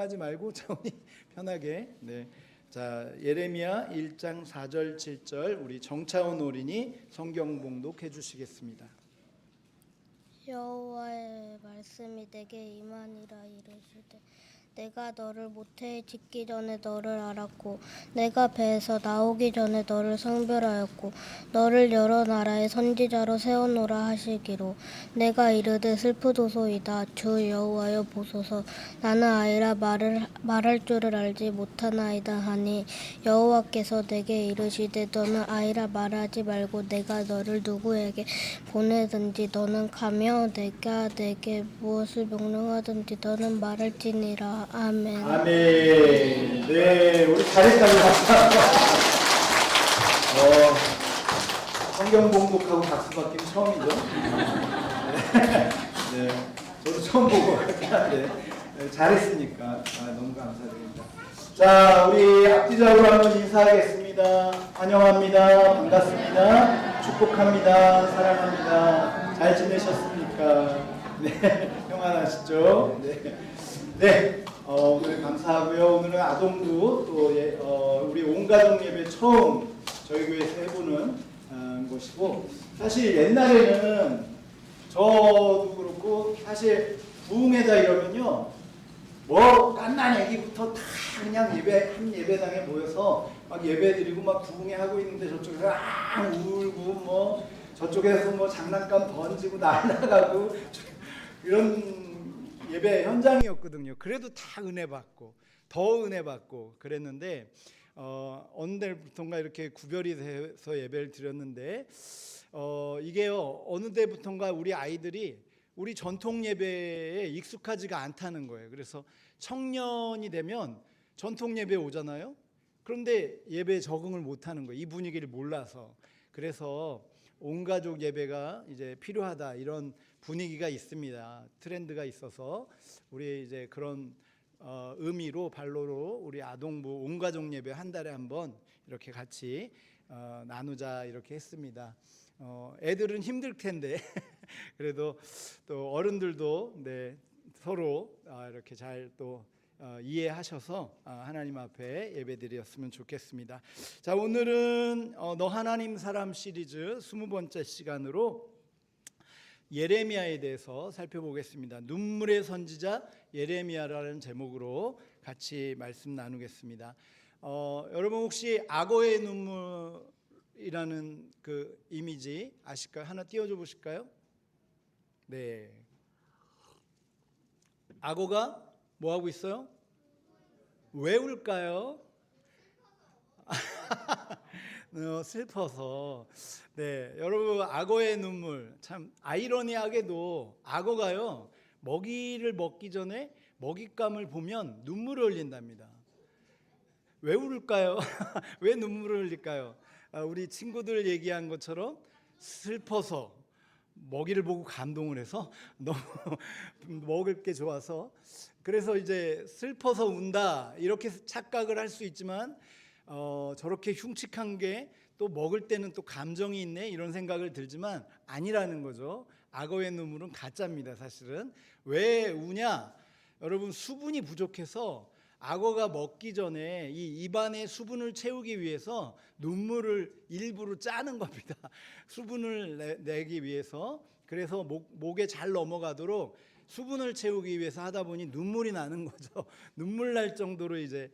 하지 말고 차분히 편하게. 네. 자, 예레미야 1장 4절 7절 우리 정차원 어린이 성경 봉독해 주시겠습니다. 여호와의 말씀이 내게 임하니라. 이르시되 내가 너를 모태에 짓기 전에 너를 알았고 내가 배에서 나오기 전에 너를 성별하였고 너를 여러 나라의 선지자로 세워놓으라 하시기로 내가 이르되 슬프도소이다. 주 여호와여 보소서. 나는 아이라 말할 줄을 알지 못하나이다 하니 여호와께서 내게 이르시되 너는 아이라 말하지 말고 내가 너를 누구에게 보내든지 너는 가며 내가 내게 무엇을 명령하든지 너는 말할지니라. 아멘. 아멘. 네, 우리 잘했다고 박수. 성경 봉독하고 박수 받기는 처음이죠. 네, 저도 처음 보고 그렇긴 한데 네, 잘했으니까 너무 감사드립니다. 자, 우리 앞뒤적으로 한번 인사하겠습니다. 환영합니다. 반갑습니다. 축복합니다. 사랑합니다. 잘 지내셨습니까? 네, 평안하시죠? 네. 네, 오늘 감사하고요. 오늘은 아동부 또 우리 온가족 예배 처음 저희 교회에서 해보는 것이고, 사실 옛날에는 저도 그렇고 사실 부흥회다 이러면요 뭐 깐난 애기부터 다 그냥 한 예배당에 모여서 막 예배드리고 막 부흥회 하고 있는데 저쪽에서 울고 뭐 저쪽에서 뭐 장난감 던지고 날아가고 이런 예배 현장이었거든요. 그래도 다 은혜 받고 더 은혜 받고 그랬는데 어느 날부턴가 이렇게 구별이 돼서 예배를 드렸는데 이게요 어느 때부턴가 우리 아이들이 우리 전통 예배에 익숙하지가 않다는 거예요. 그래서 청년이 되면 전통 예배에 오잖아요. 그런데 예배에 적응을 못하는 거예요. 이 분위기를 몰라서. 그래서 온 가족 예배가 이제 필요하다 이런 분위기가 있습니다. 트렌드가 있어서 우리 이제 그런 의미로 발로로 우리 아동부 온 가족 예배 한 달에 한 번 이렇게 같이 나누자 이렇게 했습니다. 애들은 힘들 텐데 그래도 또 어른들도 네, 서로 이렇게 잘 또 이해하셔서 하나님 앞에 예배드렸으면 좋겠습니다. 자, 오늘은 너 하나님 사람 시리즈 20번째 시간으로 예레미야에 대해서 살펴보겠습니다. 눈물의 선지자 예레미야라는 제목으로 같이 말씀 나누겠습니다. 여러분 혹시 악어의 눈물이라는 그 이미지 아실까요? 하나 띄워줘 보실까요? 네. 악어가 뭐 하고 있어요? 왜 울까요? 슬퍼서. 네, 여러분 악어의 눈물 참 아이러니하게도 악어가요 먹이를 먹기 전에 먹잇감을 보면 눈물을 흘린답니다. 왜 울까요? 왜 눈물을 흘릴까요? 우리 친구들 얘기한 것처럼 슬퍼서 먹이를 보고 감동을 해서 너무 먹을 게 좋아서 그래서 이제 슬퍼서 운다 이렇게 착각을 할 수 있지만 저렇게 흉측한 게 또 먹을 때는 또 감정이 있네 이런 생각을 들지만 아니라는 거죠. 악어의 눈물은 가짜입니다. 사실은 왜 우냐? 여러분 수분이 부족해서 악어가 먹기 전에 이 입안에 수분을 채우기 위해서 눈물을 일부러 짜는 겁니다. 수분을 내기 위해서. 그래서 목에 잘 넘어가도록 수분을 채우기 위해서 하다 보니 눈물이 나는 거죠. 눈물 날 정도로 이제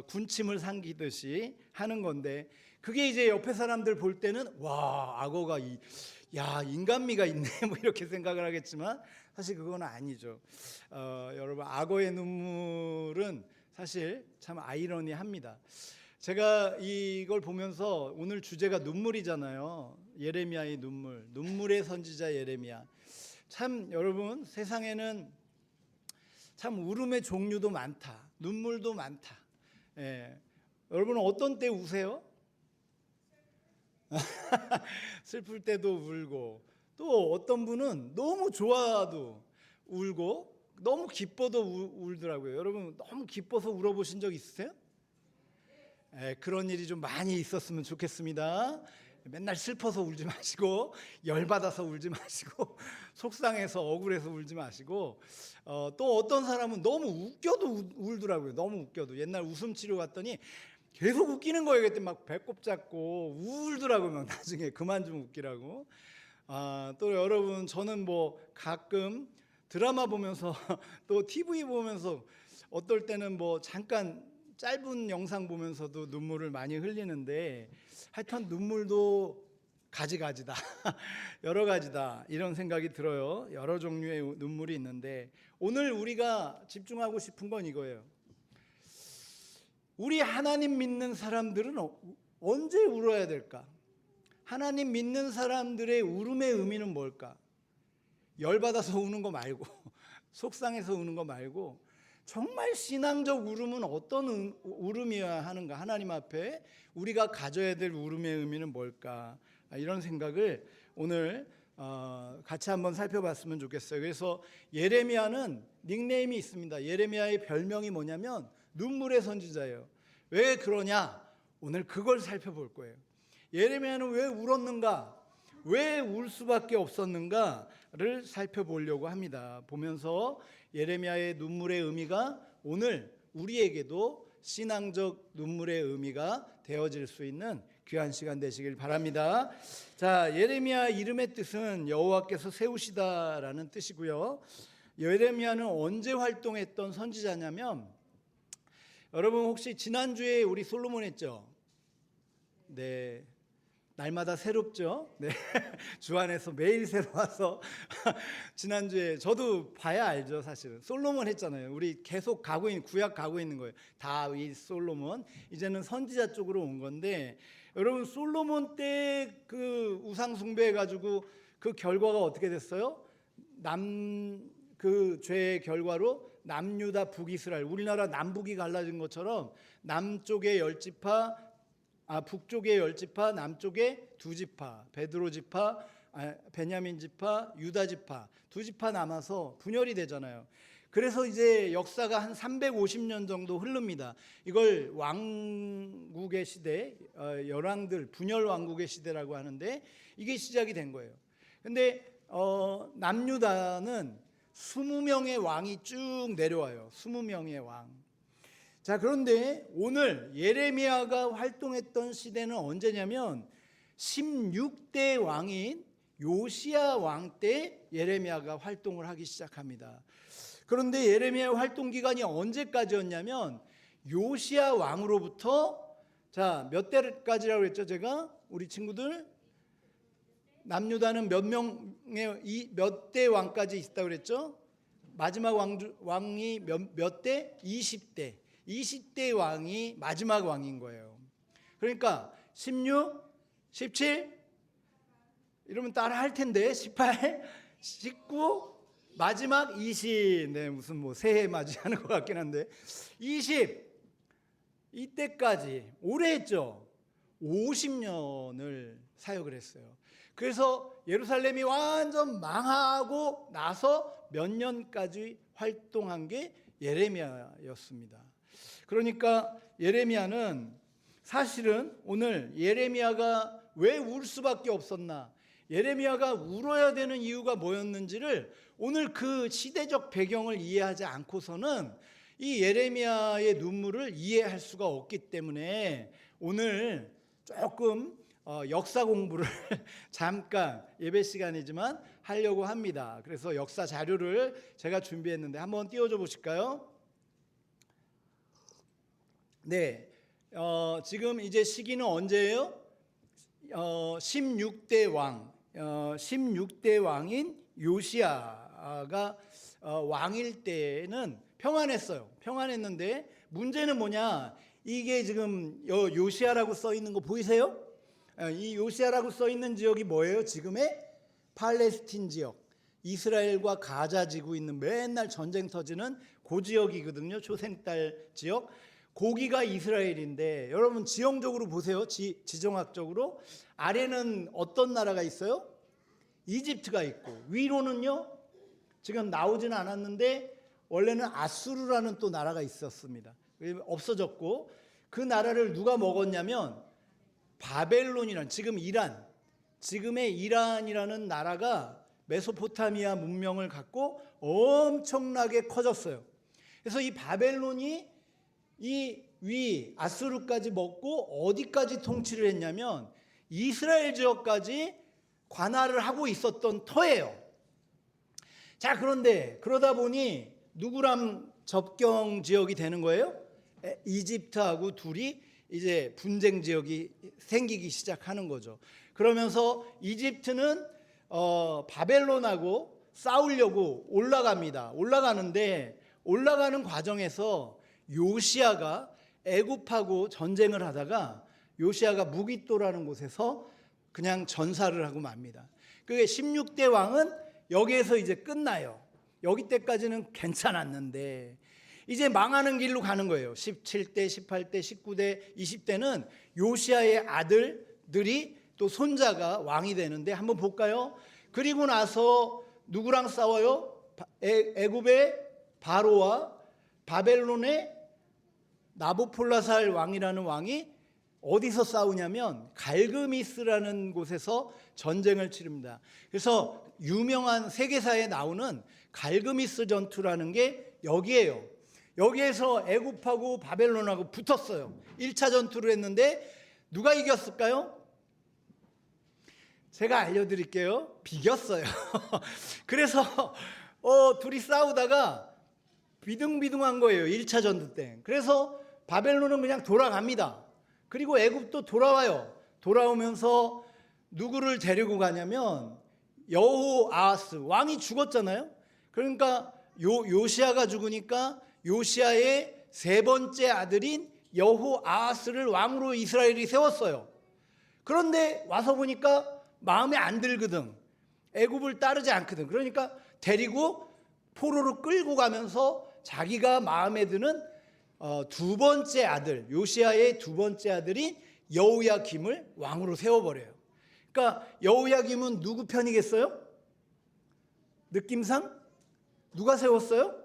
군침을 삼키듯이 하는 건데 그게 이제 옆에 사람들 볼 때는 와 악어가 야 인간미가 있네 뭐 이렇게 생각을 하겠지만 사실 그건 아니죠. 여러분 악어의 눈물은 사실 참 아이러니합니다. 제가 이걸 보면서 오늘 주제가 눈물이잖아요. 예레미야의 눈물의 선지자 예레미야. 참 여러분 세상에는 참 울음의 종류도 많다. 눈물도 많다. 예. 여러분은 어떤 때 우세요? 슬플 때도 울고 또 어떤 분은 너무 좋아도 울고 너무 기뻐도 울더라고요. 여러분 너무 기뻐서 울어보신 적 있으세요? 그런 일이 좀 많이 있었으면 좋겠습니다. 맨날 슬퍼서 울지 마시고 열받아서 울지 마시고 속상해서 억울해서 울지 마시고 또 어떤 사람은 너무 웃겨도 울더라고요. 너무 웃겨도 옛날 웃음 치료 갔더니 계속 웃기는 거예요. 그때 막 배꼽 잡고 울더라고요. 막 나중에 그만 좀 웃기라고. 또 여러분 저는 뭐 가끔 드라마 보면서 또 TV 보면서 어떨 때는 뭐 잠깐 짧은 영상 보면서도 눈물을 많이 흘리는데 하여튼 눈물도 가지가지다. 여러 가지다. 이런 생각이 들어요. 여러 종류의 눈물이 있는데 오늘 우리가 집중하고 싶은 건 이거예요. 우리 하나님 믿는 사람들은 언제 울어야 될까? 하나님 믿는 사람들의 울음의 의미는 뭘까? 열받아서 우는 거 말고 속상해서 우는 거 말고 정말 신앙적 울음은 어떤 울음이어야 하는가? 하나님 앞에 우리가 가져야 될 울음의 의미는 뭘까? 이런 생각을 오늘 같이 한번 살펴봤으면 좋겠어요. 그래서 예레미야는 닉네임이 있습니다. 예레미야의 별명이 뭐냐면 눈물의 선지자예요. 왜 그러냐? 오늘 그걸 살펴볼 거예요. 예레미야는 왜 울었는가? 왜 울 수밖에 없었는가를 살펴보려고 합니다. 보면서 예레미야의 눈물의 의미가 오늘 우리에게도 신앙적 눈물의 의미가 되어질 수 있는 귀한 시간 되시길 바랍니다. 자, 예레미야 이름의 뜻은 여호와께서 세우시다라는 뜻이고요. 예레미야는 언제 활동했던 선지자냐면 여러분 혹시 지난주에 우리 솔로몬 했죠? 네. 날마다 새롭죠. 네. 주 안에서 매일 새로워서 지난주에 저도 봐야 알죠. 사실은 솔로몬 했잖아요. 우리 계속 가고 있는 구약 가고 있는 거예요. 다윗, 솔로몬. 이제는 선지자 쪽으로 온 건데 여러분 솔로몬 때 그 우상 숭배해 가지고 그 결과가 어떻게 됐어요? 그 죄의 결과로 남유다 북이스라엘, 우리나라 남북이 갈라진 것처럼 남쪽의 10지파, 북쪽의 10지파, 남쪽의 2지파, 베드로 지파, 베냐민 지파, 유다 지파, 2지파 남아서 분열이 되잖아요. 그래서 이제 역사가 한 350년 정도 흐릅니다. 이걸 왕국의 시대, 열왕들 분열 왕국의 시대라고 하는데 이게 시작이 된 거예요. 근데 남유다는 20명의 왕이 쭉 내려와요. 20명의 왕. 자, 그런데 오늘 예레미야가 활동했던 시대는 언제냐면 16대 왕인 요시야 왕 때 예레미야가 활동을 하기 시작합니다. 그런데 예레미야의 활동 기간이 언제까지였냐면 요시야 왕으로부터 자, 몇 대까지라고 했죠, 제가? 우리 친구들 남유다는 몇 대 왕까지 있다고 그랬죠? 마지막 왕이 몇 대? 20대. 20대 왕이 마지막 왕인 거예요. 그러니까 16, 17 이러면 따라 할 텐데 18, 19 마지막 20. 네, 무슨 뭐 새해 맞이하는 것 같긴 한데 20 이때까지 오래 했죠. 50년을 사역을 했어요. 그래서 예루살렘이 완전 망하고 나서 몇 년까지 활동한 게 예레미야였습니다. 그러니까 예레미야는 사실은 오늘 예레미야가 왜 울 수밖에 없었나, 예레미야가 울어야 되는 이유가 뭐였는지를 오늘 그 시대적 배경을 이해하지 않고서는 이 예레미야의 눈물을 이해할 수가 없기 때문에 오늘 조금 역사 공부를 잠깐 예배 시간이지만 하려고 합니다. 그래서 역사 자료를 제가 준비했는데 한번 띄워줘 보실까요? 네, 지금 이제 시기는 언제예요? 16대 왕, 16대 왕인 요시야가 왕일 때는 평안했어요. 평안했는데 문제는 뭐냐? 이게 지금 요시야라고 써 있는 거 보이세요? 이 요시야라고 써 있는 지역이 뭐예요? 지금의 팔레스틴 지역, 이스라엘과 가자 지구 있는 맨날 전쟁 터지는 그 지역이거든요. 초생딸 지역. 고기가 이스라엘인데 여러분 지형적으로 보세요. 지정학적으로 아래는 어떤 나라가 있어요? 이집트가 있고 위로는요 지금 나오지는 않았는데 원래는 아수르라는 또 나라가 있었습니다. 없어졌고 그 나라를 누가 먹었냐면 바벨론이란 지금 이란, 지금의 이란이라는 나라가 메소포타미아 문명을 갖고 엄청나게 커졌어요. 그래서 이 바벨론이 이 위 아수르까지 먹고 어디까지 통치를 했냐면 이스라엘 지역까지 관할을 하고 있었던 터예요. 자, 그런데 그러다 보니 누구랑 접경 지역이 되는 거예요? 이집트하고 둘이 이제 분쟁 지역이 생기기 시작하는 거죠. 그러면서 이집트는 바벨론하고 싸우려고 올라갑니다. 올라가는데 올라가는 과정에서 요시야가 애굽하고 전쟁을 하다가 요시야가 무깃도라는 곳에서 그냥 전사를 하고 맙니다. 그게 16대 왕은 여기에서 이제 끝나요. 여기 때까지는 괜찮았는데 이제 망하는 길로 가는 거예요. 17대, 18대, 19대, 20대는 요시야의 아들들이 또 손자가 왕이 되는데 한번 볼까요? 그리고 나서 누구랑 싸워요? 애굽의 바로와 바벨론의 나보폴라살 왕이라는 왕이 어디서 싸우냐면 갈그미스라는 곳에서 전쟁을 치릅니다. 그래서 유명한 세계사에 나오는 갈그미스 전투라는 게 여기에요. 여기에서 애굽하고 바벨론하고 붙었어요. 1차 전투를 했는데 누가 이겼을까요? 제가 알려드릴게요. 비겼어요. 그래서 둘이 싸우다가 비등비등한 거예요. 1차 전투 때. 그래서 바벨론은 그냥 돌아갑니다. 그리고 애굽도 돌아와요. 돌아오면서 누구를 데리고 가냐면 여호아하스 왕이 죽었잖아요. 그러니까 요시야가 죽으니까 요시야의 세 번째 아들인 여호아하스를 왕으로 이스라엘이 세웠어요. 그런데 와서 보니까 마음에 안 들거든. 애굽을 따르지 않거든. 그러니까 데리고 포로로 끌고 가면서 자기가 마음에 드는 두 번째 아들, 요시야의 두 번째 아들인 여호야김을 왕으로 세워버려요. 그러니까 여호야김은 누구 편이겠어요? 느낌상? 누가 세웠어요?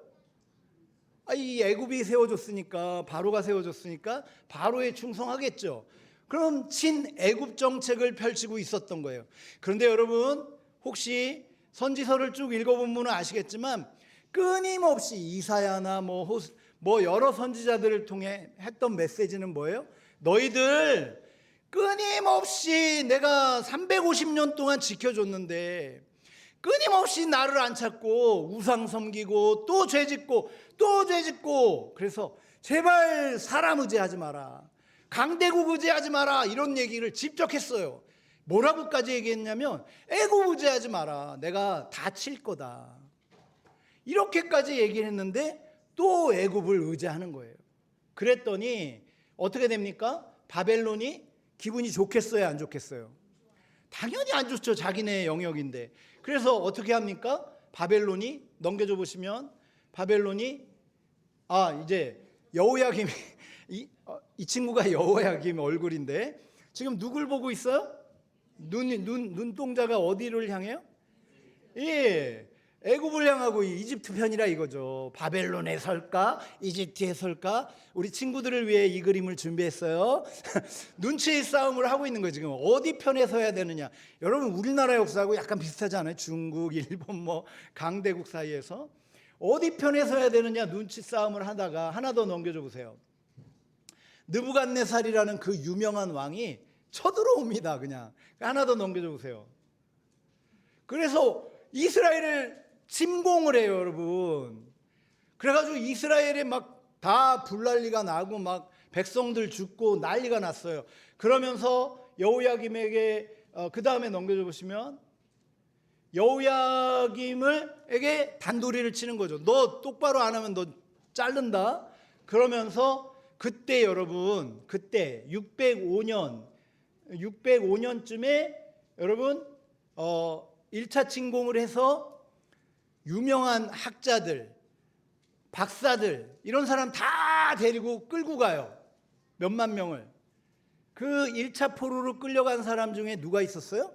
이 애굽이 세워줬으니까, 바로가 세워줬으니까 바로에 충성하겠죠. 그럼 친애굽 정책을 펼치고 있었던 거예요. 그런데 여러분 혹시 선지서를 쭉 읽어본 분은 아시겠지만 끊임없이 이사야나 뭐 여러 선지자들을 통해 했던 메시지는 뭐예요? 너희들 끊임없이 내가 350년 동안 지켜줬는데 끊임없이 나를 안 찾고 우상 섬기고 또 죄짓고 또 죄짓고 그래서 제발 사람 의지하지 마라. 강대국 의지하지 마라. 이런 얘기를 직접 했어요. 뭐라고까지 얘기했냐면 애굽 의지하지 마라. 내가 다 칠 거다. 이렇게까지 얘기를 했는데 또 애굽을 의지하는 거예요. 그랬더니 어떻게 됩니까? 바벨론이 기분이 좋겠어요, 안 좋겠어요? 당연히 안 좋죠. 자기네 영역인데. 그래서 어떻게 합니까? 바벨론이 넘겨줘 보시면 바벨론이 이제 여호야김 이 친구가 여호야김 얼굴인데 지금 누굴 보고 있어요? 눈동자가 어디를 향해요? 예. 애굽을 향하고 이집트 편이라 이거죠. 바벨론에 설까? 이집트에 설까? 우리 친구들을 위해 이 그림을 준비했어요. 눈치 싸움을 하고 있는 거예요. 지금 어디 편에 서야 되느냐. 여러분 우리나라 역사하고 약간 비슷하지 않아요? 중국, 일본 강대국 사이에서 어디 편에 서야 되느냐 눈치 싸움을 하다가 하나 더 넘겨줘 보세요. 느부갓네살이라는 그 유명한 왕이 쳐들어옵니다. 그냥 하나 더 넘겨줘 보세요. 그래서 이스라엘을 침공을 해요, 여러분. 그래가지고 이스라엘에 막 다 불난리가 나고 막 백성들 죽고 난리가 났어요. 그러면서 여호야김에게 그 다음에 넘겨줘 보시면 여호야김에게 단도리를 치는 거죠. 너 똑바로 안 하면 너 자른다. 그러면서 그때 여러분 그때 605년쯤에 여러분 1차 침공을 해서 유명한 학자들, 박사들 이런 사람 다 데리고 끌고 가요. 몇만 명을. 그 1차 포로로 끌려간 사람 중에 누가 있었어요?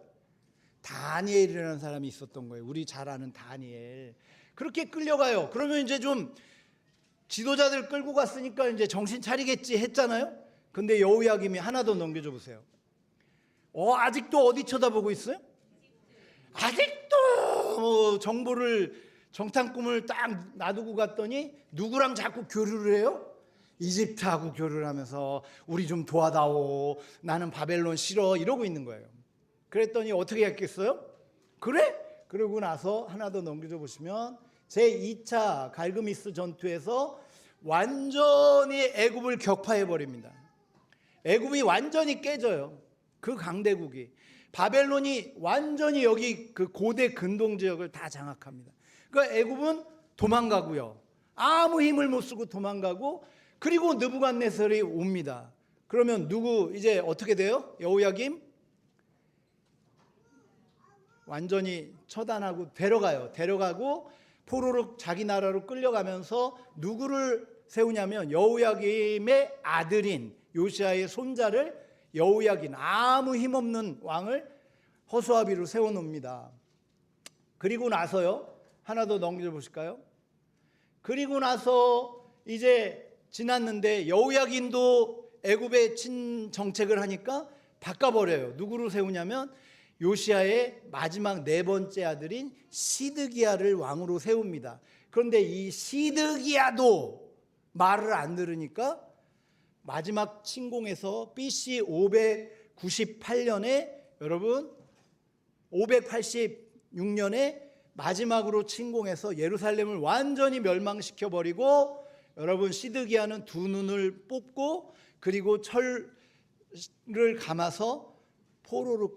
다니엘이라는 사람이 있었던 거예요. 우리 잘 아는 다니엘. 그렇게 끌려가요. 그러면 이제 좀 지도자들 끌고 갔으니까 이제 정신 차리겠지 했잖아요. 근데 여호야김이 하나 더 넘겨줘 보세요. 아직도 어디 쳐다보고 있어요? 아직도 정보를 정탐꾼을 딱 놔두고 갔더니 누구랑 자꾸 교류를 해요? 이집트하고 교류를 하면서 우리 좀 도와다오, 나는 바벨론 싫어, 이러고 있는 거예요. 그랬더니 어떻게 했겠어요? 그래? 그러고 나서 하나 더 넘겨줘 보시면 제2차 갈그미스 전투에서 완전히 애굽을 격파해 버립니다. 애굽이 완전히 깨져요. 그 강대국이. 바벨론이 완전히 여기 그 고대 근동 지역을 다 장악합니다. 그러니까 애굽은 도망가고요. 아무 힘을 못 쓰고 도망가고, 그리고 느부갓네살이 옵니다. 그러면 누구 이제 어떻게 돼요? 여호야김 완전히 처단하고 데려가고 포로로 자기 나라로 끌려가면서 누구를 세우냐면 여호야김의 아들인 요시아의 손자를 여호야긴, 아무 힘없는 왕을 허수아비로 세워놓습니다. 그리고 나서요, 하나 더 넘겨 보실까요? 그리고 나서 이제 지났는데 여호야긴도 애굽에 친정책을 하니까 바꿔버려요. 누구로 세우냐면 요시아의 마지막 네 번째 아들인 시드기야를 왕으로 세웁니다. 그런데 이 시드기야도 말을 안 들으니까 마지막 침공에서 BC 598년에 여러분 586년에 마지막으로 침공해서 예루살렘을 완전히 멸망시켜버리고, 여러분 시드기야는 두 눈을 뽑고 그리고 철을 감아서 포로로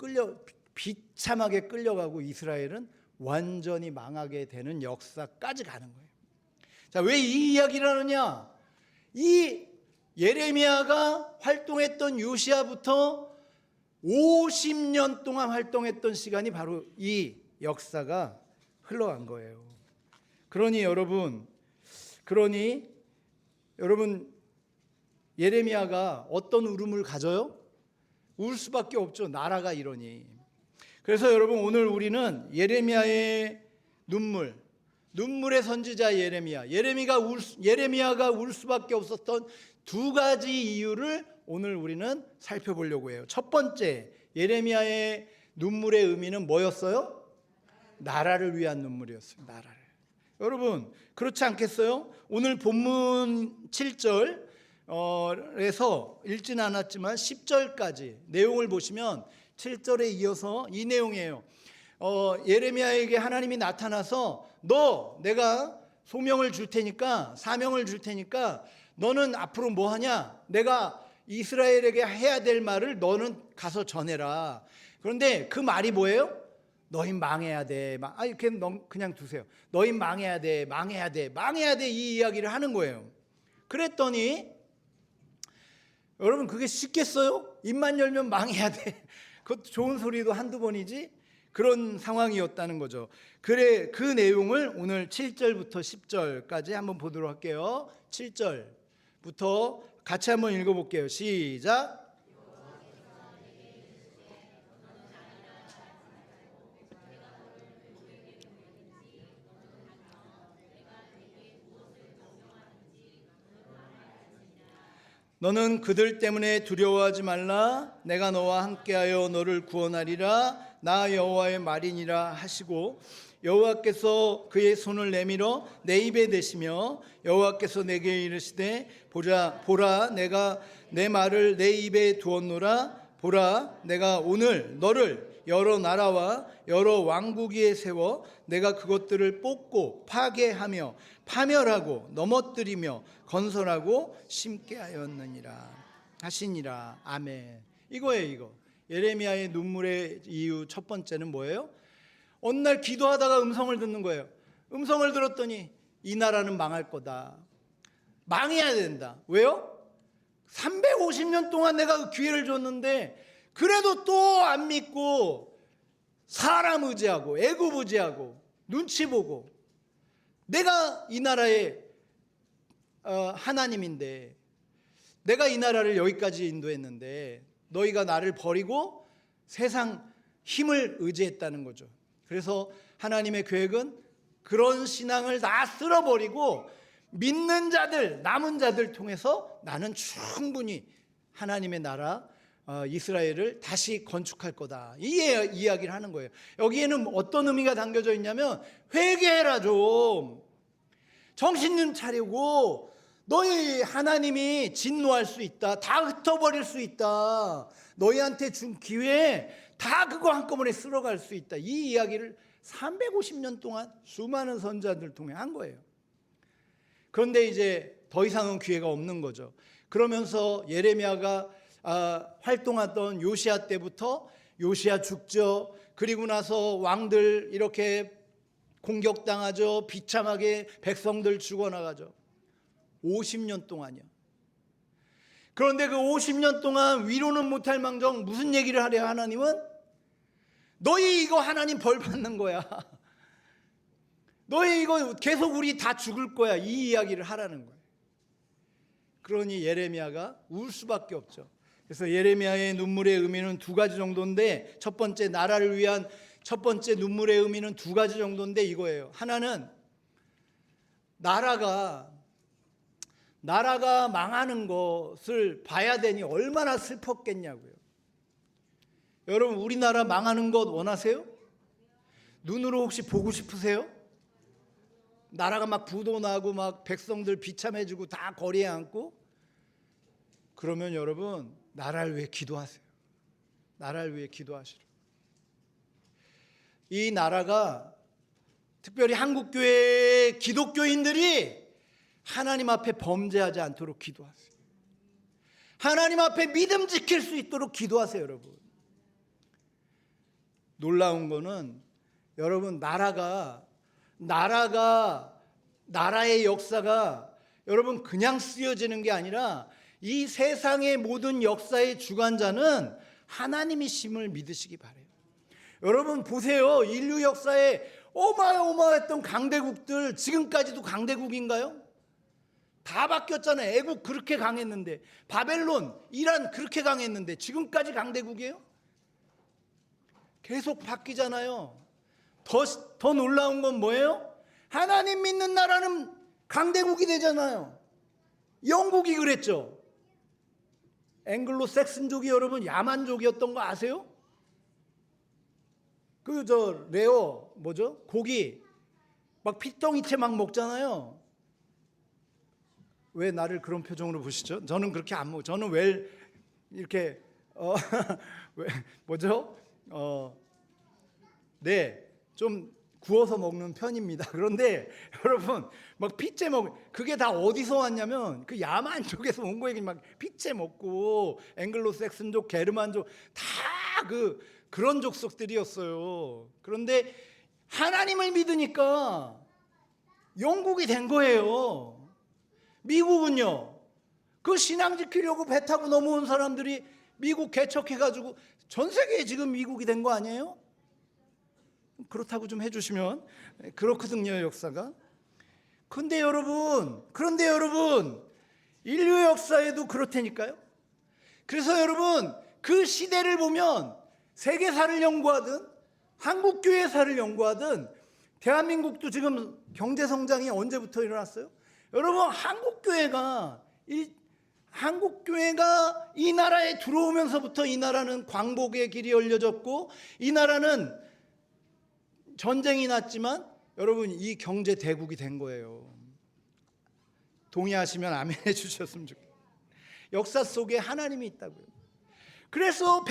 비참하게 끌려가고 이스라엘은 완전히 망하게 되는 역사까지 가는 거예요. 자, 왜 이 이야기를 하느냐? 이 예레미야가 활동했던 요시야부터 50년 동안 활동했던 시간이 바로 이 역사가 흘러간 거예요. 그러니 여러분 예레미야가 어떤 울음을 가져요? 울 수밖에 없죠. 나라가 이러니. 그래서 여러분 오늘 우리는 예레미야의 눈물의 선지자 예레미야가 울 수밖에 없었던 두 가지 이유를 오늘 우리는 살펴보려고 해요. 첫 번째, 예레미야의 눈물의 의미는 뭐였어요? 나라를 위한 눈물이었어요. 나라를. 여러분 그렇지 않겠어요? 오늘 본문 7절에서 읽지는 않았지만 10절까지 내용을 보시면 7절에 이어서 이 내용이에요. 예레미야에게 하나님이 나타나서 내가 소명을 줄 테니까, 사명을 줄 테니까 너는 앞으로 뭐 하냐? 내가 이스라엘에게 해야 될 말을 너는 가서 전해라. 그런데 그 말이 뭐예요? 너희 망해야 돼. 그냥 두세요. 너희 망해야 돼. 이 이야기를 하는 거예요. 그랬더니 여러분 그게 쉽겠어요? 입만 열면 망해야 돼. 그것도 좋은 소리도 한두 번이지. 그런 상황이었다는 거죠. 그래, 그 내용을 오늘 7절부터 10절까지 한번 보도록 할게요. 7절부터 같이 한번 읽어볼게요. 시작. 너는 그들 때문에 두려워하지 말라. 내가 너와 함께하여 너를 구원하리라. 나 여호와의 말이니라 하시고, 여호와께서 그의 손을 내밀어 내 입에 대시며 여호와께서 내게 이르시되 보라 내가 내 말을 내 입에 두었노라. 보라 내가 오늘 너를 여러 나라와 여러 왕국 위에 세워 내가 그것들을 뽑고 파괴하며 파멸하고 넘어뜨리며 건설하고 심게 하시니라. 아멘. 이거예요. 이거 예레미야의 눈물의 이유 첫 번째는 뭐예요? 어느 날 기도하다가 음성을 듣는 거예요. 음성을 들었더니 이 나라는 망할 거다. 망해야 된다. 왜요? 350년 동안 내가 그 기회를 줬는데 그래도 또 안 믿고 사람 의지하고 애굽 의지하고 눈치 보고, 내가 이 나라의 하나님인데 내가 이 나라를 여기까지 인도했는데 너희가 나를 버리고 세상 힘을 의지했다는 거죠. 그래서 하나님의 계획은 그런 신앙을 다 쓸어버리고 믿는 자들, 남은 자들 통해서 나는 충분히 하나님의 나라 이스라엘을 다시 건축할 거다. 이 이야기를 하는 거예요. 여기에는 어떤 의미가 담겨져 있냐면 회개해라 좀. 정신 좀 차리고 너희 하나님이 진노할 수 있다. 다 흩어버릴 수 있다. 너희한테 준 기회에 다 그거 한꺼번에 쓸어갈 수 있다. 이 이야기를 350년 동안 수많은 선지자들 통해 한 거예요. 그런데 이제 더 이상은 기회가 없는 거죠. 그러면서 예레미야가 활동하던 요시야 때부터 요시야 죽죠. 그리고 나서 왕들 이렇게 공격당하죠. 비참하게 백성들 죽어나가죠. 50년 동안이요. 그런데 그 50년 동안 위로는 못할 망정 무슨 얘기를 하려 하나님은? 너희 이거 하나님 벌 받는 거야. 너희 이거 계속 우리 다 죽을 거야. 이 이야기를 하라는 거예요. 그러니 예레미야가 울 수밖에 없죠. 그래서 예레미야의 눈물의 의미는 두 가지 정도인데, 첫 번째 나라를 위한 첫 번째 눈물의 의미는 두 가지 정도인데 이거예요. 하나는 나라가 망하는 것을 봐야 되니 얼마나 슬펐겠냐고요. 여러분, 우리나라 망하는 것 원하세요? 눈으로 혹시 보고 싶으세요? 나라가 막 부도 나고 막 백성들 비참해지고 다 거리에 앉고, 그러면 여러분 나라를 위해 기도하세요. 나라를 위해 기도하시라. 이 나라가, 특별히 한국교회 기독교인들이 하나님 앞에 범죄하지 않도록 기도하세요. 하나님 앞에 믿음 지킬 수 있도록 기도하세요. 여러분, 놀라운 거는 여러분 나라의 역사가 여러분 그냥 쓰여지는 게 아니라 이 세상의 모든 역사의 주관자는 하나님이심을 믿으시기 바라요. 여러분 보세요. 인류 역사에 어마어마했던 강대국들 지금까지도 강대국인가요? 다 바뀌었잖아요. 애국 그렇게 강했는데, 바벨론, 이란 그렇게 강했는데 지금까지 강대국이에요? 계속 바뀌잖아요. 더 놀라운 건 뭐예요? 하나님 믿는 나라는 강대국이 되잖아요. 영국이 그랬죠. 앵글로 섹슨족이 여러분 야만족이었던 거 아세요? 레어 고기 막 피덩이채 막 먹잖아요. 왜 나를 그런 표정으로 보시죠? 저는 그렇게 안 먹어요. 저는 왜 이렇게 좀 구워서 먹는 편입니다. 그런데 여러분 막 피째 그게 다 어디서 왔냐면 그 야만 쪽에서 온 거예요. 막 피째 먹고 앵글로색슨족, 게르만족 다 그런 족속들이었어요. 그런데 하나님을 믿으니까 영국이 된 거예요. 미국은요, 그 신앙 지키려고 배 타고 넘어온 사람들이 미국 개척해가지고 전 세계에 지금 미국이 된 거 아니에요? 그렇다고 좀 해주시면. 그렇거든요, 역사가. 그런데 여러분 인류 역사에도 그렇다니까요. 그래서 여러분 그 시대를 보면 세계사를 연구하든 한국교회사를 연구하든, 대한민국도 지금 경제성장이 언제부터 일어났어요? 여러분 한국교회가 이 나라에 들어오면서부터 이 나라는 광복의 길이 열려졌고, 이 나라는 전쟁이 났지만 여러분 이 경제 대국이 된 거예요. 동의하시면 아멘 해주셨으면 좋겠어요. 역사 속에 하나님이 있다고요. 그래서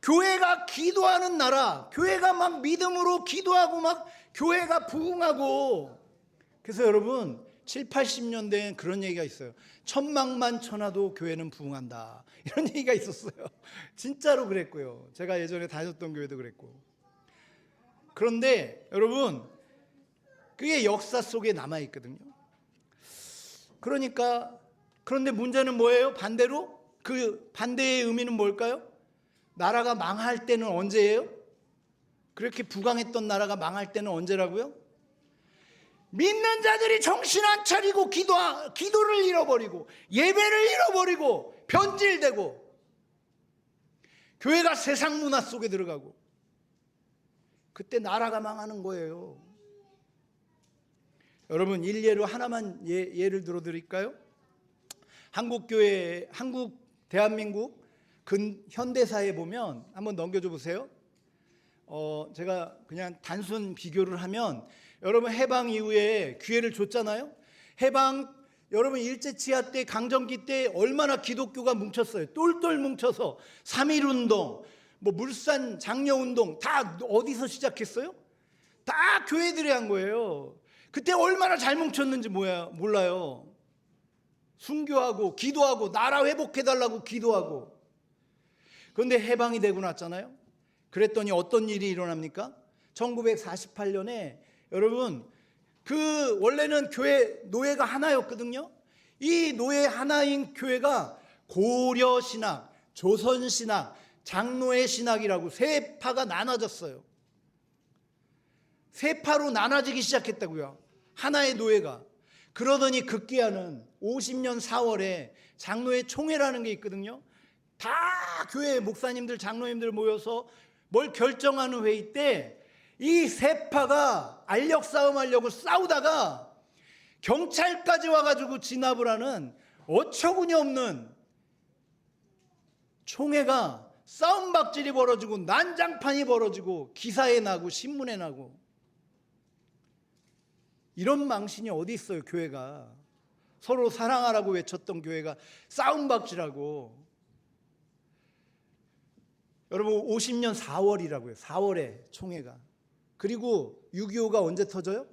교회가 기도하는 나라, 교회가 막 믿음으로 기도하고 막 교회가 부흥하고, 그래서 여러분 7, 80년대엔 그런 얘기가 있어요. 천막만 쳐놔도 교회는 부흥한다, 이런 얘기가 있었어요. 진짜로 그랬고요. 제가 예전에 다녔던 교회도 그랬고. 그런데 여러분 그게 역사 속에 남아있거든요. 그런데 문제는 뭐예요? 반대로 그 반대의 의미는 뭘까요? 나라가 망할 때는 언제예요? 그렇게 부강했던 나라가 망할 때는 언제라고요? 믿는 자들이 정신 안 차리고 기도를 잃어버리고 예배를 잃어버리고 변질되고 교회가 세상 문화 속에 들어가고, 그때 나라가 망하는 거예요. 여러분 일례로 하나만 예를 들어 드릴까요? 대한민국 현대사에 보면 한번 넘겨줘 보세요. 제가 그냥 단순 비교를 하면 여러분 해방 이후에 기회를 줬잖아요. 해방 여러분 일제치하 때 강점기 때 얼마나 기독교가 뭉쳤어요. 똘똘 뭉쳐서 3.1운동, 뭐 물산 장려운동 다 어디서 시작했어요? 다 교회들이 한 거예요. 그때 얼마나 잘 뭉쳤는지 몰라요. 순교하고 기도하고 나라 회복해달라고 기도하고. 그런데 해방이 되고 났잖아요. 그랬더니 어떤 일이 일어납니까? 1948년에 여러분 원래는 교회 노예가 하나였거든요. 이 노예 하나인 교회가 고려신학, 조선신학, 장로의 신학이라고 세 파가 나눠졌어요. 세 파로 나눠지기 시작했다고요. 하나의 노예가. 그러더니 급기야는 50년 4월에 장로의 총회라는 게 있거든요. 다 교회 목사님들, 장로님들 모여서 뭘 결정하는 회의 때 이 세 파가 알력 싸움하려고 싸우다가 경찰까지 와가지고 진압을 하는 어처구니 없는 총회가 싸움박질이 벌어지고 난장판이 벌어지고 기사에 나고 신문에 나고. 이런 망신이 어디 있어요. 교회가 서로 사랑하라고 외쳤던 교회가 싸움박질하고. 여러분 50년 4월이라고요. 4월에 총회가. 그리고 6.25가 언제 터져요?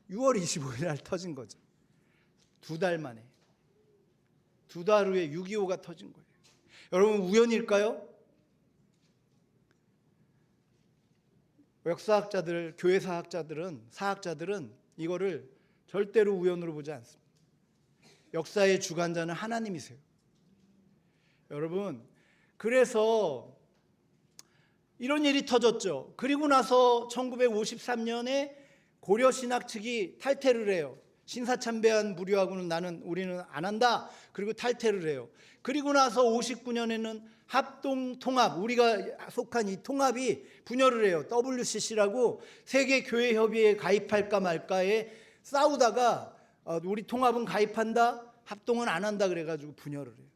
6월 25일 날 터진 거죠. 2달 만에. 2달 후에 6.25가 터진 거예요. 여러분 우연일까요? 역사학자들, 사학자들은 이거를 절대로 우연으로 보지 않습니다. 역사의 주관자는 하나님이세요. 여러분, 그래서 이런 일이 터졌죠. 그리고 나서 1953년에 고려신학 측이 탈퇴를 해요. 신사참배한 무료하고는 우리는 안 한다. 그리고 탈퇴를 해요. 그리고 나서 59년에는 합동통합, 우리가 속한 이 통합이 분열을 해요. WCC라고 세계교회협의회에 가입할까 말까에 싸우다가 우리 통합은 가입한다, 합동은 안 한다 그래가지고 분열을 해요.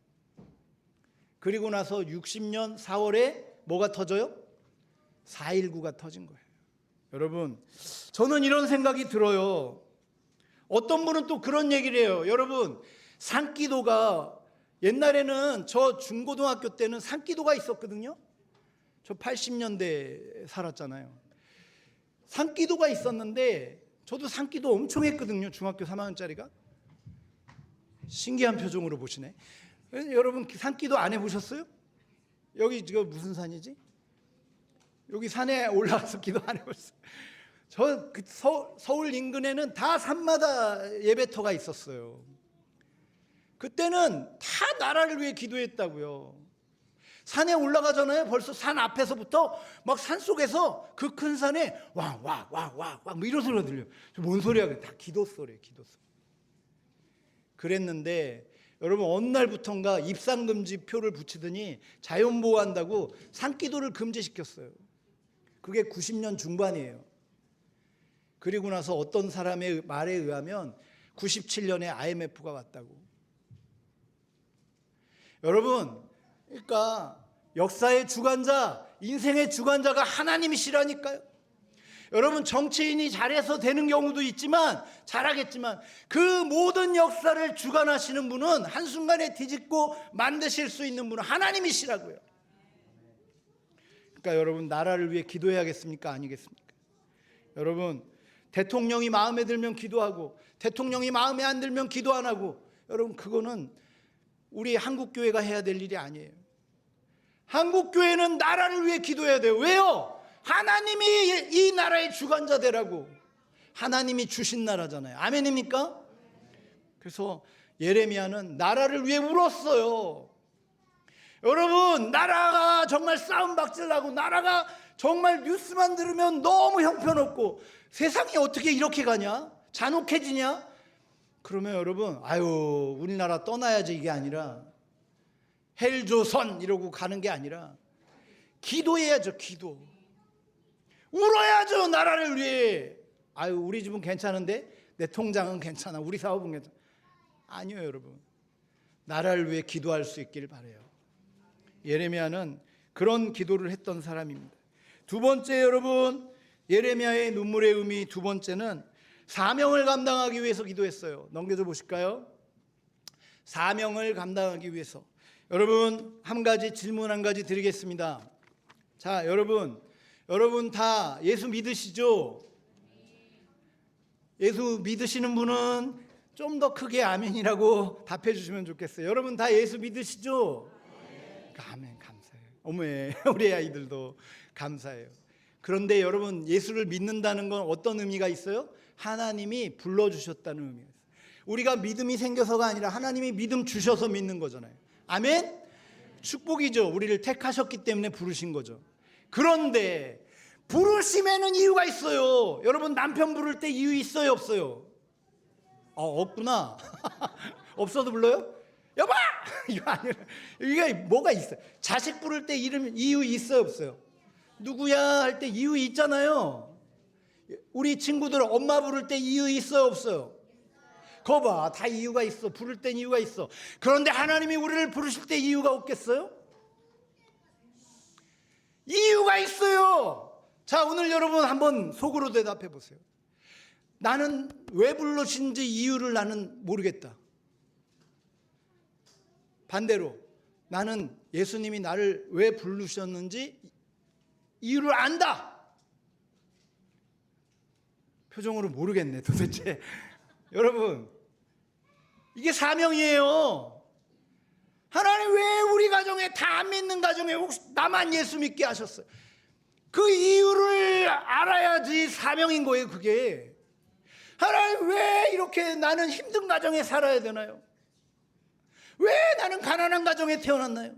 그리고 나서 60년 4월에 뭐가 터져요? 4.19가 터진 거예요. 여러분, 저는 이런 생각이 들어요. 어떤 분은 또 그런 얘기를 해요. 여러분, 산기도가 옛날에는 저 중고등학교 때는 산기도가 있었거든요. 저 80년대 살았잖아요. 산기도가 있었는데 저도 산기도 엄청 했거든요. 중학교 3학년짜리가. 신기한 표정으로 보시네. 여러분 산기도 안 해보셨어요? 여기 지금 무슨 산이지? 여기 산에 올라가서 기도 안 해봤어요. 저 서울 인근에는 다 산마다 예배터가 있었어요. 그때는 다 나라를 위해 기도했다고요. 산에 올라가잖아요. 벌써 산 앞에서부터 막 산속에서 그 큰 산에 왕왕왕왕왕 뭐 이런 소리가 들려요. 뭔 소리야? 다 기도 소리예요. 기도 소리. 그랬는데 여러분 어느 날부턴가 입산금지 표를 붙이더니 자연보호한다고 산기도를 금지시켰어요. 그게 90년 중반이에요. 그리고 나서 어떤 사람의 말에 의하면 97년에 IMF가 왔다고. 여러분, 그러니까 역사의 주관자, 인생의 주관자가 하나님이시라니까요. 여러분 정치인이 잘해서 되는 경우도 있지만 잘하겠지만 그 모든 역사를 주관하시는 분은 한순간에 뒤집고 만드실 수 있는 분은 하나님이시라고요. 그러니까 여러분 나라를 위해 기도해야겠습니까? 아니겠습니까? 여러분 대통령이 마음에 들면 기도하고 대통령이 마음에 안 들면 기도 안 하고 여러분 그거는 우리 한국교회가 해야 될 일이 아니에요. 한국교회는 나라를 위해 기도해야 돼요. 왜요? 하나님이 이 나라의 주관자 되라고. 하나님이 주신 나라잖아요. 아멘입니까? 그래서 예레미야는 나라를 위해 울었어요. 여러분 나라가 정말 싸움박질나고 나라가 정말 뉴스만 들으면 너무 형편없고 세상이 어떻게 이렇게 가냐? 잔혹해지냐? 그러면 여러분 아유 우리나라 떠나야지 이게 아니라 헬조선 이러고 가는 게 아니라 기도해야죠. 기도. 울어야죠. 나라를 위해. 아유 우리 집은 괜찮은데 내 통장은 괜찮아. 우리 사업은 괜찮아. 아니요 여러분. 나라를 위해 기도할 수 있기를 바라요. 예레미야는 그런 기도를 했던 사람입니다. 두 번째, 여러분, 예레미야의 눈물의 의미 두 번째는 사명을 감당하기 위해서 기도했어요. 넘겨줘 보실까요? 사명을 감당하기 위해서. 여러분, 한 가지 질문 한 가지 드리겠습니다. 자, 여러분 다 예수 믿으시죠? 예수 믿으시는 분은 좀 더 크게 아멘이라고 답해 주시면 좋겠어요. 여러분 다 예수 믿으시죠? 아멘, 감사해요. 어머에 우리 아이들도 감사해요. 그런데 여러분, 예수를 믿는다는 건 어떤 의미가 있어요? 하나님이 불러주셨다는 의미가 있어요. 우리가 믿음이 생겨서가 아니라 하나님이 믿음 주셔서 믿는 거잖아요. 아멘? 축복이죠. 우리를 택하셨기 때문에 부르신 거죠. 그런데 부르심에는 이유가 있어요. 여러분, 남편 부를 때 이유 있어요, 없어요? 없구나. 없어도 불러요? 여봐! 이거 아니라, 이게 뭐가 있어요? 자식 부를 때 이유 있어요, 없어요? 누구야 할 때 이유 있잖아요. 우리 친구들 엄마 부를 때 이유 있어요, 없어요? 거 봐, 다 이유가 있어. 부를 땐 이유가 있어. 그런데 하나님이 우리를 부르실 때 이유가 없겠어요? 이유가 있어요. 자, 오늘 여러분 한번 속으로 대답해 보세요. 나는 왜 부르신지 이유를 나는 모르겠다. 반대로 나는 예수님이 나를 왜 부르셨는지 이유를 안다. 표정으로 모르겠네 도대체. 여러분, 이게 사명이에요. 하나님 왜 우리 가정에, 다 안 믿는 가정에 혹시 나만 예수 믿게 하셨어요? 그 이유를 알아야지 사명인 거예요, 그게. 하나님 왜 이렇게 나는 힘든 가정에 살아야 되나요? 왜 나는 가난한 가정에 태어났나요?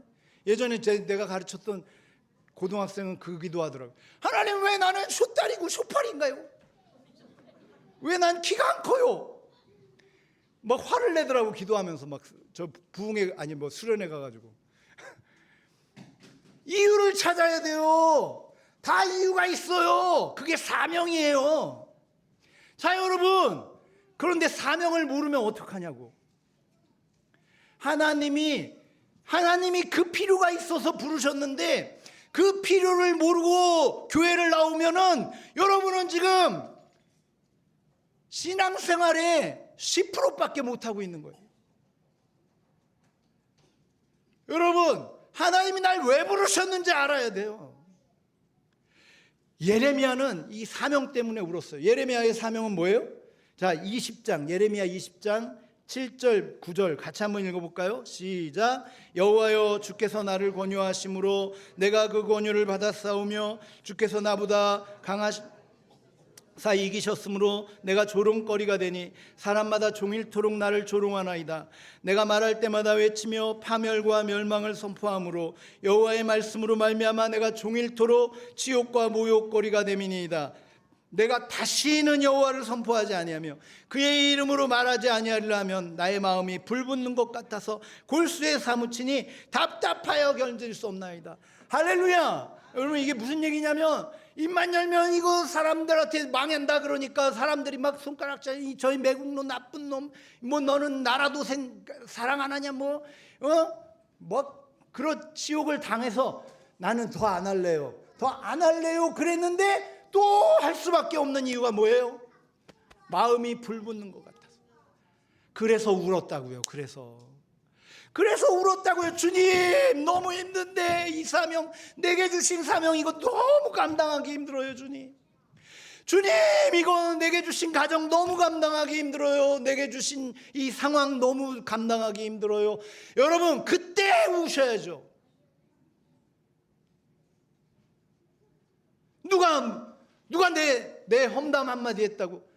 예전에 내가 가르쳤던 고등학생은 그 기도하더라고요. 하나님 왜 나는 쇼다리고 쇼팔인가요? 왜 난 키가 안 커요? 막 화를 내더라고, 기도하면서. 막 저 부흥회, 아니 뭐 수련회 가가지고. 이유를 찾아야 돼요. 다 이유가 있어요. 그게 사명이에요. 자, 여러분, 그런데 사명을 모르면 어떡하냐고. 하나님이 그 필요가 있어서 부르셨는데 그 필요를 모르고 교회를 나오면은 여러분은 지금 신앙생활에 10%밖에 못하고 있는 거예요. 여러분, 하나님이 날 왜 부르셨는지 알아야 돼요. 예레미야는 이 사명 때문에 울었어요. 예레미야의 사명은 뭐예요? 자, 20장, 예레미야 20장 7절, 9절 같이 한번 읽어볼까요? 시작. 여호와여, 주께서 나를 권유하심으로 내가 그 권유를 받았사오며 주께서 나보다 강하사 이기셨으므로 내가 조롱거리가 되니 사람마다 종일토록 나를 조롱하나이다. 내가 말할 때마다 외치며 파멸과 멸망을 선포하므로 여호와의 말씀으로 말미암아 내가 종일토록 지옥과 모욕거리가 됨이니이다. 내가 다시는 여호와를 선포하지 아니하며 그의 이름으로 말하지 아니하리라 하면 나의 마음이 불붙는 것 같아서 골수에 사무치니 답답하여 견딜 수 없나이다. 할렐루야. 여러분, 이게 무슨 얘기냐면 입만 열면 이거 사람들한테 망한다 그러니까 사람들이 막 손가락질, 저희 매국노 나쁜 놈, 뭐 너는 나라도 사랑 안 하냐, 뭐 그런 지옥을 당해서 나는 더 안 할래요, 더 안 할래요 그랬는데 또 할 수밖에 없는 이유가 뭐예요? 마음이 불붙는 것 같아서. 그래서 울었다고요. 그래서 울었다고요. 주님, 너무 힘든데 이 사명, 내게 주신 사명 이거 너무 감당하기 힘들어요. 주님, 이거 내게 주신 가정 너무 감당하기 힘들어요. 내게 주신 이 상황 너무 감당하기 힘들어요. 여러분, 그때 우셔야죠. 누가 내 험담 한마디 했다고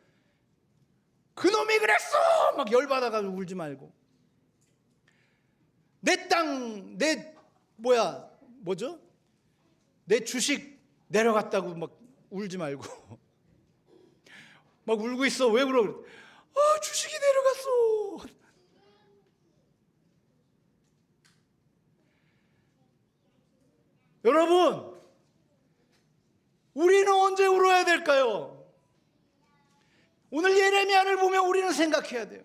그놈이 그랬어 막 열받아가지고 울지 말고, 내 땅, 내 주식 내려갔다고 막 울지 말고 막 울고 있어. 왜 그러? 주식이 내려갔어. 여러분, 우리는 언제 울어야 될까요? 오늘 예레미야를 보면 우리는 생각해야 돼요.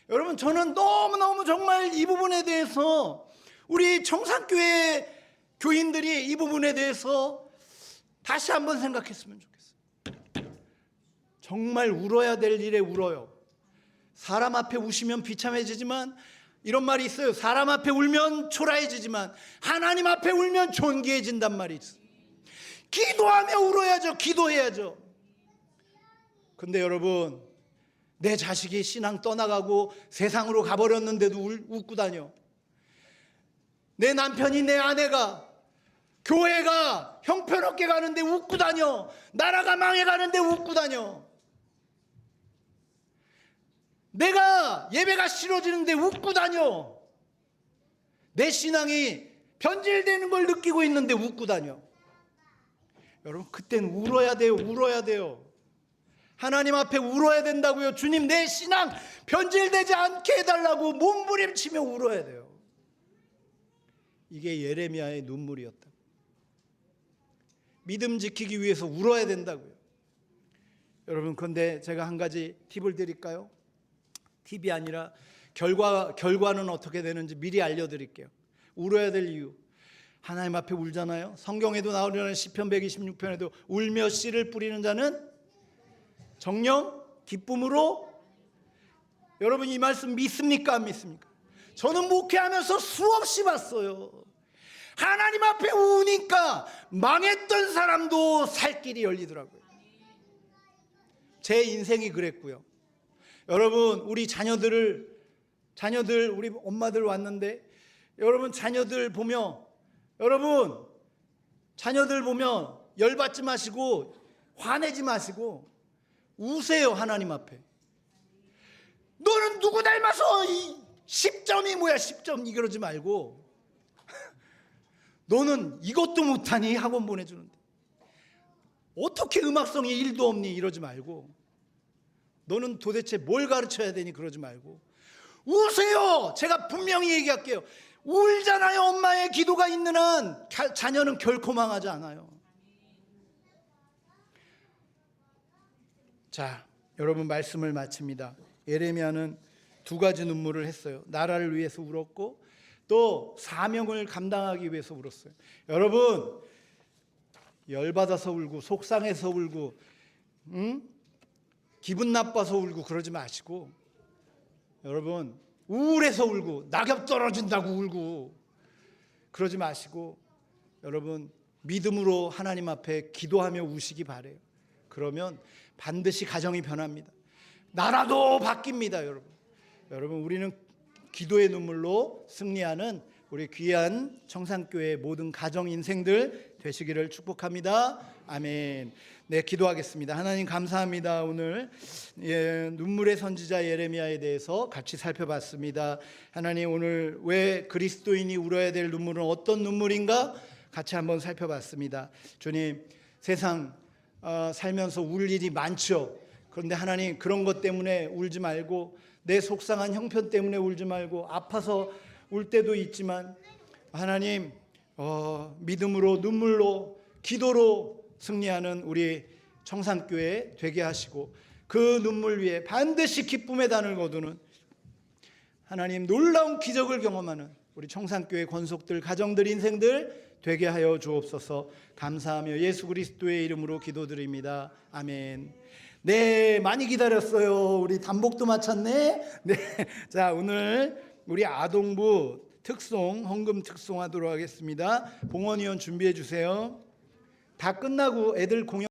여러분, 저는 너무너무 정말 이 부분에 대해서 우리 청산교회 교인들이 이 부분에 대해서 다시 한번 생각했으면 좋겠어요. 정말 울어야 될 일에 울어요. 사람 앞에 우시면 비참해지지만, 이런 말이 있어요. 사람 앞에 울면 초라해지지만 하나님 앞에 울면 존귀해진단 말이 있어요. 기도하며 울어야죠. 기도해야죠. 근데 여러분, 내 자식이 신앙 떠나가고 세상으로 가버렸는데도 웃고 다녀. 내 남편이, 내 아내가, 교회가 형편없게 가는데 웃고 다녀. 나라가 망해가는데 웃고 다녀. 내가 예배가 싫어지는데 웃고 다녀. 내 신앙이 변질되는 걸 느끼고 있는데 웃고 다녀. 여러분, 그땐 울어야 돼요. 울어야 돼요. 하나님 앞에 울어야 된다고요. 주님, 내 신앙 변질되지 않게 해달라고 몸부림치며 울어야 돼요. 이게 예레미야의 눈물이었다. 믿음 지키기 위해서 울어야 된다고요. 여러분, 그런데 제가 한 가지 팁을 드릴까요? 팁이 아니라 결과는 어떻게 되는지 미리 알려드릴게요. 울어야 될 이유. 하나님 앞에 울잖아요. 성경에도 나오려는 시편 126편에도 울며 씨를 뿌리는 자는 정령 기쁨으로. 여러분, 이 말씀 믿습니까? 안 믿습니까? 저는 목회하면서 수없이 봤어요. 하나님 앞에 우니까 망했던 사람도 살 길이 열리더라고요. 제 인생이 그랬고요. 여러분, 우리 자녀들 우리 엄마들 왔는데, 여러분 자녀들 보면 열받지 마시고 화내지 마시고 우세요. 하나님 앞에. 너는 누구 닮아서 10점이 뭐야 10점 이러지 말고 너는 이것도 못하니 학원 보내주는데 어떻게 음악성에 1도 없니 이러지 말고 너는 도대체 뭘 가르쳐야 되니 그러지 말고 우세요. 제가 분명히 얘기할게요. 울잖아요. 엄마의 기도가 있는 한 자녀는 결코 망하지 않아요. 자, 여러분, 말씀을 마칩니다. 예레미야는 두 가지 눈물을 했어요. 나라를 위해서 울었고 또 사명을 감당하기 위해서 울었어요. 여러분, 열받아서 울고 속상해서 울고 기분 나빠서 울고 그러지 마시고, 여러분 우울해서 울고 낙엽 떨어진다고 울고 그러지 마시고, 여러분 믿음으로 하나님 앞에 기도하며 우시기 바래요. 그러면 반드시 가정이 변합니다. 나라도 바뀝니다. 여러분 우리는 기도의 눈물로 승리하는 우리 귀한 청산교회 모든 가정 인생들 되시기를 축복합니다. 아멘. 네, 기도하겠습니다. 하나님 감사합니다. 오늘 눈물의 선지자 예레미야에 대해서 같이 살펴봤습니다. 하나님, 오늘 왜 그리스도인이 울어야 될 눈물은 어떤 눈물인가 같이 한번 살펴봤습니다. 주님, 세상 살면서 울 일이 많죠. 그런데 하나님, 그런 것 때문에 울지 말고, 내 속상한 형편 때문에 울지 말고, 아파서 울 때도 있지만 하나님, 믿음으로, 눈물로, 기도로 승리하는 우리 청산교회 되게 하시고, 그 눈물 위에 반드시 기쁨의 단을 거두는 하나님 놀라운 기적을 경험하는 우리 청산교회 권속들, 가정들, 인생들 되게 하여 주옵소서. 감사하며 예수 그리스도의 이름으로 기도드립니다. 아멘. 네, 많이 기다렸어요. 우리 단복도 마쳤네. 네, 자, 오늘 우리 아동부 특송, 헌금 특송하도록 하겠습니다. 봉헌위원 준비해 주세요. 다 끝나고 애들 공연